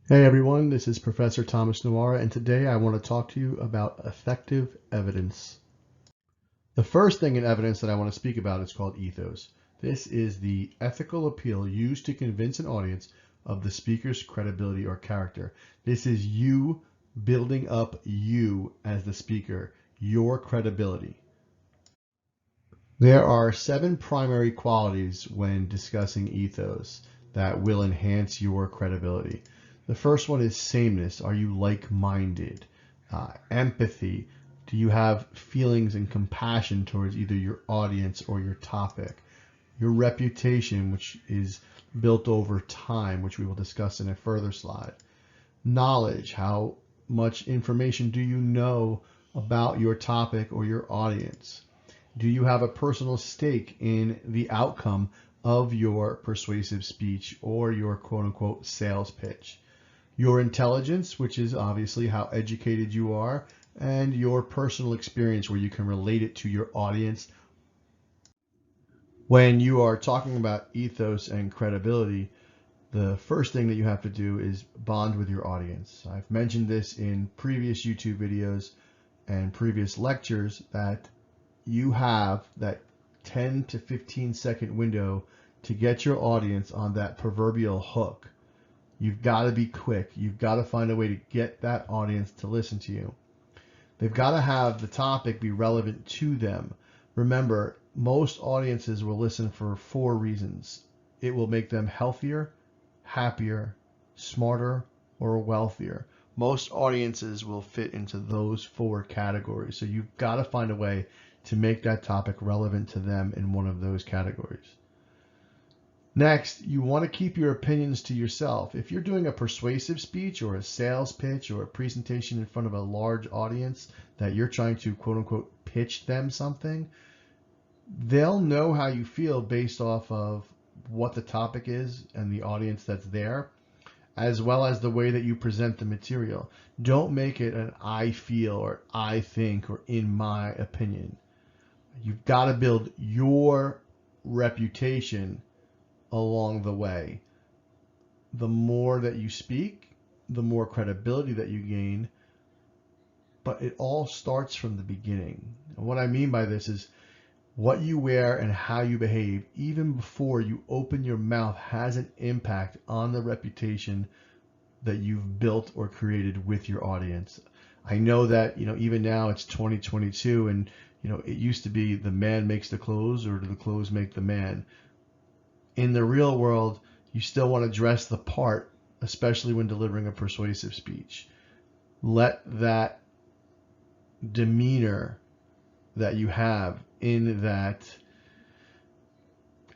Hey everyone, this is Professor Thomas Noara, and today I want to talk to you about effective evidence. The first thing in evidence that I want to speak about is called ethos. This is the ethical appeal used to convince an audience of the speaker's credibility or character. This is you building up you as the speaker, your credibility. There are 7 primary qualities when discussing ethos that will enhance your credibility. The first one is sameness. Are you like-minded? Empathy. Do you have feelings and compassion towards either your audience or your topic? Your reputation, which is built over time, which we will discuss in a further slide. Knowledge. How much information do you know about your topic or your audience? Do you have a personal stake in the outcome of your persuasive speech or your quote unquote sales pitch? Your intelligence, which is obviously how educated you are, and your personal experience where you can relate it to your audience. When you are talking about ethos and credibility, the first thing that you have to do is bond with your audience. I've mentioned this in previous YouTube videos and previous lectures that you have that 10 to 15-second window to get your audience on that proverbial hook. You've got to be quick. You've got to find a way to get that audience to listen to you. They've got to have the topic be relevant to them. Remember, most audiences will listen for 4 reasons. It will make them healthier, happier, smarter, or wealthier. Most audiences will fit into those 4 categories. So you've got to find a way to make that topic relevant to them in one of those categories. Next, you want to keep your opinions to yourself. If you're doing a persuasive speech or a sales pitch or a presentation in front of a large audience that you're trying to quote unquote pitch them something, they'll know how you feel based off of what the topic is and the audience that's there, as well as the way that you present the material. Don't make it an I feel or I think or in my opinion. You've got to build your reputation along the way. The more that you speak, the more credibility that you gain, but it all starts from the beginning. And what I mean by this is what you wear and how you behave, even before you open your mouth, has an impact on the reputation that you've built or created with your audience. I know that, even now it's 2022 and, it used to be the man makes the clothes or the clothes make the man. In the real world, you still want to dress the part, especially when delivering a persuasive speech. Let that demeanor that you have in that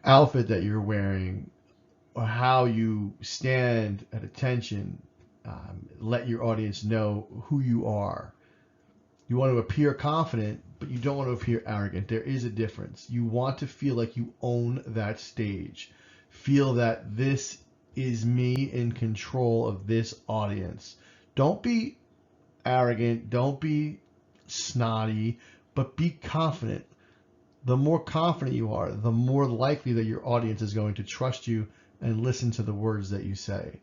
outfit that you're wearing or how you stand at attention, let your audience know who you are. You want to appear confident, but you don't want to appear arrogant. There is a difference. You want to feel like you own that stage. Feel that this is me in control of this audience. Don't be arrogant. Don't be snotty, but be confident. The more confident you are, the more likely that your audience is going to trust you and listen to the words that you say.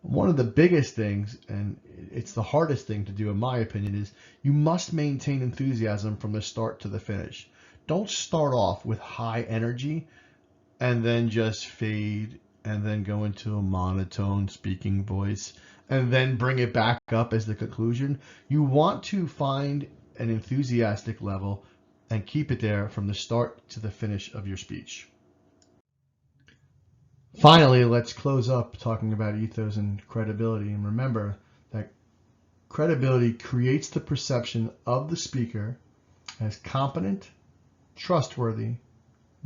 One of the biggest things, and it's the hardest thing to do in my opinion, is you must maintain enthusiasm from the start to the finish. Don't start off with high energy and then just fade and then go into a monotone speaking voice and then bring it back up as the conclusion. You want to find an enthusiastic level and keep it there from the start to the finish of your speech. Finally, let's close up talking about ethos and credibility. And remember that credibility creates the perception of the speaker as competent, trustworthy,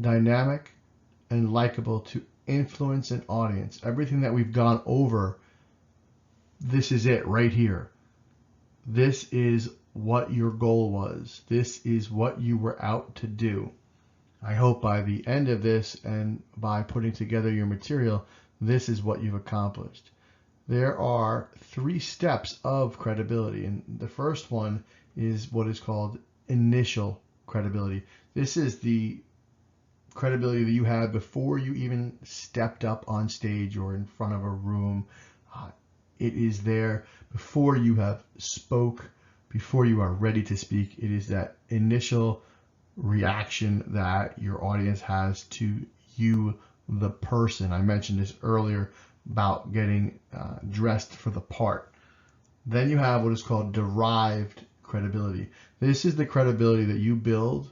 dynamic, and likable to influence an audience. Everything that we've gone over, this is it right here. This is what your goal was. This is what you were out to do. I hope by the end of this and by putting together your material, this is what you've accomplished. There are 3 steps of credibility, and the first one is what is called initial credibility. This is the credibility that you had before you even stepped up on stage or in front of a room. It is there before you have spoke, before you are ready to speak. It is that initial reaction that your audience has to you, the person. I mentioned this earlier about getting dressed for the part. Then you have what is called derived credibility. This is the credibility that you build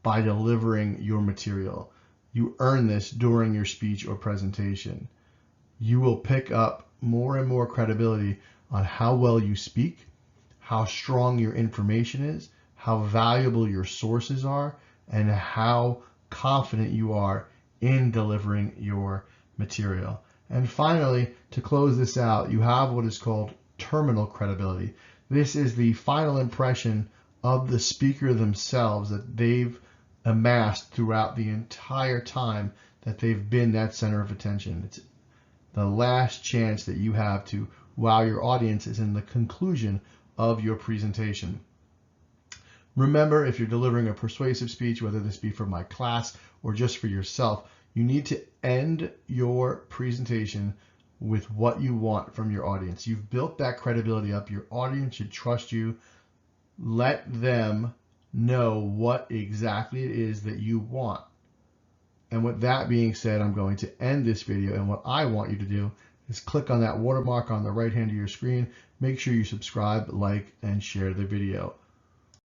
by delivering your material. You earn this during your speech or presentation. You will pick up more and more credibility on how well you speak, how strong your information is, how valuable your sources are, and how confident you are in delivering your material. And finally, to close this out, you have what is called terminal credibility. This is the final impression of the speaker themselves that they've amassed throughout the entire time that they've been that center of attention. It's the last chance that you have to wow your audience is in the conclusion of your presentation. Remember, if you're delivering a persuasive speech, whether this be for my class or just for yourself, you need to end your presentation with what you want from your audience. You've built that credibility up. Your audience should trust you. Let them know what exactly it is that you want. And with that being said, I'm going to end this video. And what I want you to do is click on that watermark on the right hand of your screen. Make sure you subscribe, like, and share the video.